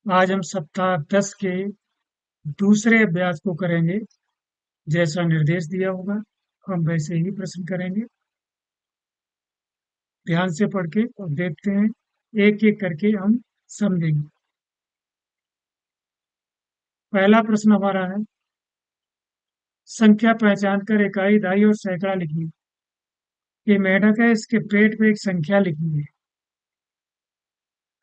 आज हम सप्ताह 10 के दूसरे अभ्यास को करेंगे। जैसा निर्देश दिया होगा हम वैसे ही प्रश्न करेंगे। ध्यान से पढ़ के और देखते हैं, एक एक करके हम समझेंगे। पहला प्रश्न हमारा है, संख्या पहचान कर इकाई, दहाई और सैकड़ा लिखिए। ये मेढक है, इसके पेट पे एक संख्या लिखी है।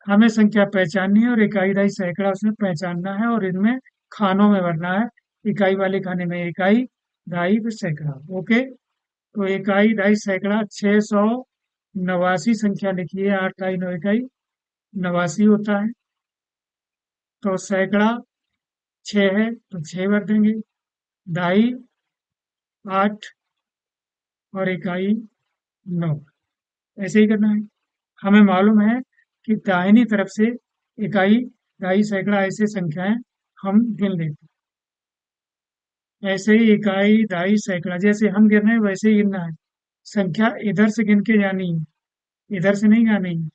हमें संख्या पहचाननी है और इकाई, दहाई, सैकड़ा उसमें पहचानना है और इनमें खानों में भरना है। इकाई वाले खाने में इकाई, दहाई, फिर सैकड़ा। ओके, तो इकाई, दहाई, सैकड़ा 689 संख्या लिखी है। 8 दहाई 9 इकाई 89 होता है। तो सैकड़ा 6 है तो 6 भर देंगे। दहाई 8 और इकाई 9, ऐसे ही करना है। हमें मालूम है कि दाहिनी तरफ से इकाई, दहाई, सैकड़ा ऐसे संख्याएं हम गिन लेते हैं। ऐसे ही इकाई, दहाई, सैकड़ा जैसे हम गिन रहे हैं वैसे ही गिनना है। संख्या इधर से गिन के जानी है, इधर से नहीं जानी है।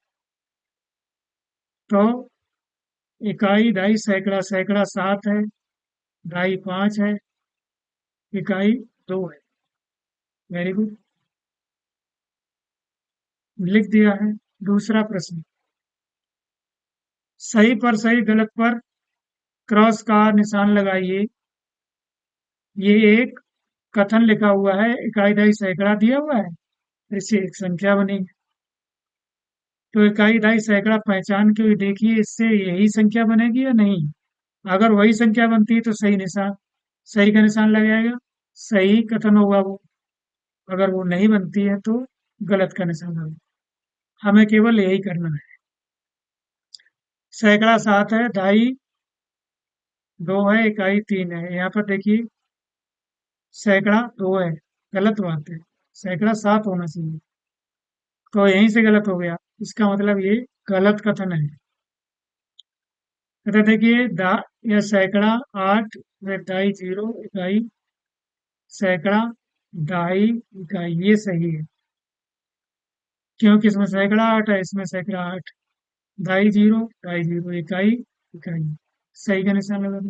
तो इकाई, दहाई, सैकड़ा, सैकड़ा 7 है, दहाई 5 है, इकाई 2 है। वेरी गुड, लिख दिया है। दूसरा प्रश्न, सही पर सही, गलत पर क्रॉस का निशान लगाइए। ये एक कथन लिखा हुआ है, इकाई, दहाई, सैकड़ा दिया हुआ है, इससे एक संख्या बनेगी। तो इकाई, दहाई, सैकड़ा पहचान के देखिए, इससे यही संख्या बनेगी या नहीं। अगर वही संख्या बनती है तो सही निशान, सही का निशान लगाएगा, सही कथन होगा वो। अगर वो नहीं बनती है तो गलत का निशान लगाएगा। हमें केवल यही करना है। सैकड़ा 7 है, दहाई 2 है, इकाई 3 है। यहाँ पर देखिए, सैकड़ा 2 है, गलत बात है। सैकड़ा 7 होना चाहिए, तो यहीं से गलत हो गया। इसका मतलब ये गलत कथन है। तो देखिए, या सैकड़ा 8, फिर दहाई 0 इकाई, सैकड़ा, दहाई, इकाई, ये सही है। क्योंकि इसमें सैकड़ा 8 है, इसमें सैकड़ा 8, दहाई 0, दहाई 0 इकाई, इकाई, सही का निशान लगा दो।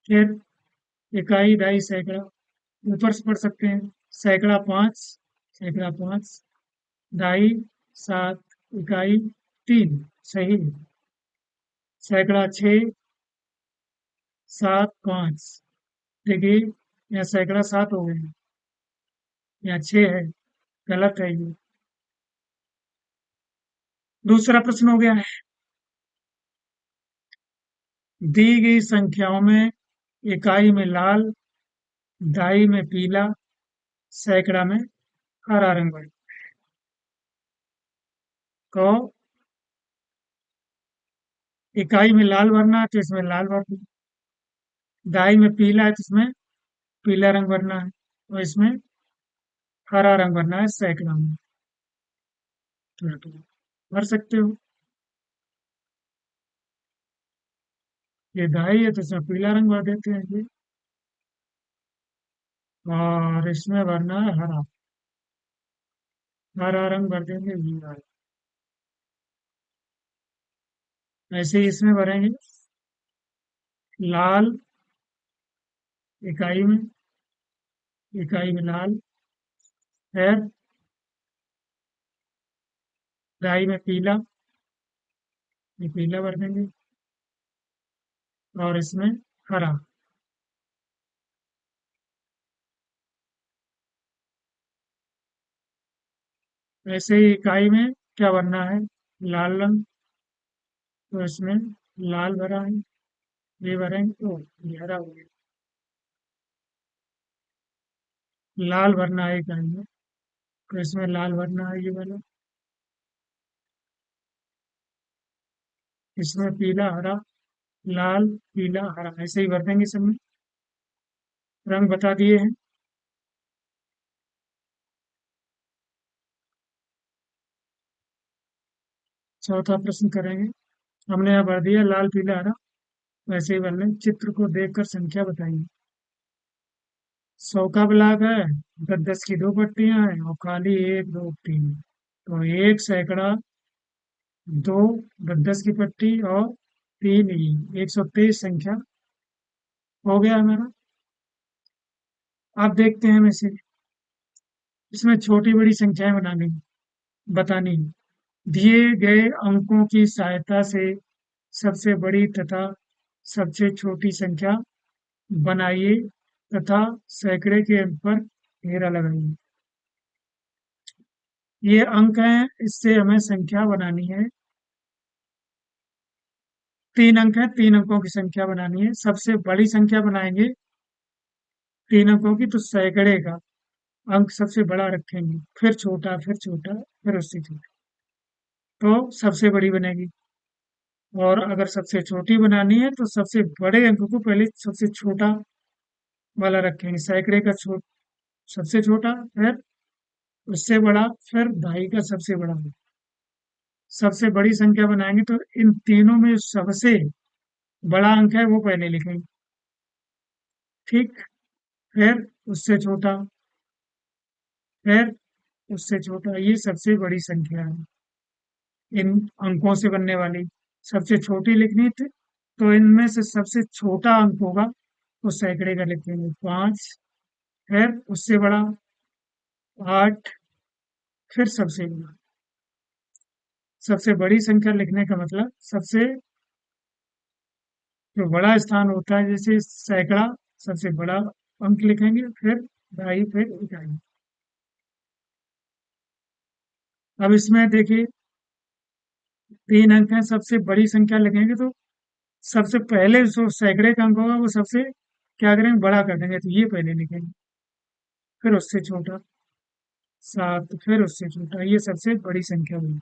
फिर इकाई, दहाई, सैकड़ा ऊपर से पढ़ सकते हैं। सैकड़ा 5, सैकड़ा 5, दहाई 7, इकाई 3, सही है। सैकड़ा 6, 7, 5, देखिए यहाँ सैकड़ा 7 हो गए, यहाँ 6 है, गलत है ये। दूसरा प्रश्न हो गया है, दी गई संख्याओं में इकाई में लाल, दहाई में पीला, सैकड़ा में हरा रंग भरें। तो इकाई में लाल भरना है तो इसमें लाल भर दो। दहाई में पीला है तो इसमें पीला रंग भरना है, और इसमें हरा रंग भरना है सैकड़ा में। तो भर सकते हो। ये दहाई है तो इसमें पीला रंग भर देते हैं ये, और इसमें भरना है हरा, हरा रंग भर देंगे ये वाला। ऐसे ही इसमें भरेंगे, लाल इकाई में, इकाई में लाल है, दहाई में पीला, ये पीला भर देंगे, और इसमें हरा। ऐसे ही इकाई में क्या भरना है, लाल रंग, तो इसमें लाल भरा है, ये भरेंगे तो ये हरा हो गया। लाल भरना है इकाई में, तो इसमें लाल भरना है ये वाला, इसमें पीला हरा, लाल पीला हरा, ऐसे ही भर देंगे सब में। रंग बता दिए हैं। चौथा प्रश्न करेंगे। हमने यहाँ भर दिया लाल पीला हरा, वैसे ही भर लें। चित्र को देखकर संख्या बताइए। 100 का ब्लॉक है, 10 की दो पट्टियां हैं और खाली 1 2 3। तो 1 सैकड़ा, 2 10 की पट्टी और 3 ही 123 संख्या हो गया हमारा। अब देखते हैं हमें से इसमें छोटी बड़ी संख्याएं बतानी है। दिए गए अंकों की सहायता से सबसे बड़ी तथा सबसे छोटी संख्या बनाइए तथा सैकड़े के अंक पर घेरा लगाइए। ये अंक हैं, इससे हमें संख्या बनानी है। 3 अंक है, 3 अंकों की संख्या बनानी है। सबसे बड़ी संख्या बनाएंगे 3 अंकों की, तो सैकड़े का अंक सबसे बड़ा रखेंगे, फिर छोटा, फिर छोटा, फिर उससे छोटा, तो सबसे बड़ी बनेगी। और अगर सबसे छोटी बनानी है तो सबसे बड़े अंक को पहले सबसे छोटा वाला रखेंगे, सैकड़े का सबसे छोटा, फिर उससे बड़ा, फिर ढाई का सबसे बड़ा। सबसे बड़ी संख्या बनाएंगे तो इन तीनों में सबसे बड़ा अंक है वो पहले लिखेंगे, ठीक। फिर उससे छोटा, फिर उससे छोटा, ये सबसे बड़ी संख्या है इन अंकों से बनने वाली। सबसे छोटी लिखनी थी तो इनमें से सबसे छोटा अंक होगा वो सैकड़े का लिखेंगे, 5। फिर उससे बड़ा 8, फिर सबसे बड़ा। सबसे बड़ी संख्या लिखने का मतलब सबसे जो बड़ा स्थान होता है, जैसे सैकड़ा, सबसे बड़ा अंक लिखेंगे, फिर ढाई, फिर इकाई। अब इसमें देखिए 3 अंक है, सबसे बड़ी संख्या लिखेंगे तो सबसे पहले जो सैकड़े का अंक होगा वो सबसे क्या करेंगे, बड़ा कर देंगे, तो ये पहले लिखेंगे, फिर उससे छोटा 7, फिर उससे छोटा, ये सबसे बड़ी संख्या हुई।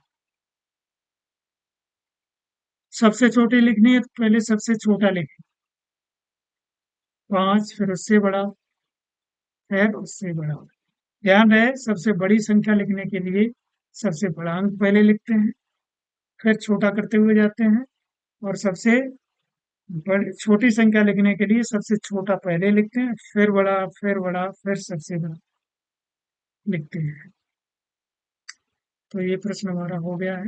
सबसे छोटी लिखनी है तो पहले सबसे छोटा लिखें, 5, फिर उससे बड़ा, फिर उससे बड़ा। ध्यान रहे सबसे बड़ी संख्या लिखने के लिए सबसे बड़ा अंक पहले लिखते हैं, फिर छोटा करते हुए जाते हैं, और सबसे बड़ी छोटी संख्या लिखने के लिए सबसे छोटा पहले लिखते हैं, फिर बड़ा, फिर बड़ा, फिर सबसे बड़ा लिखते हैं। तो ये प्रश्न हमारा हो गया है।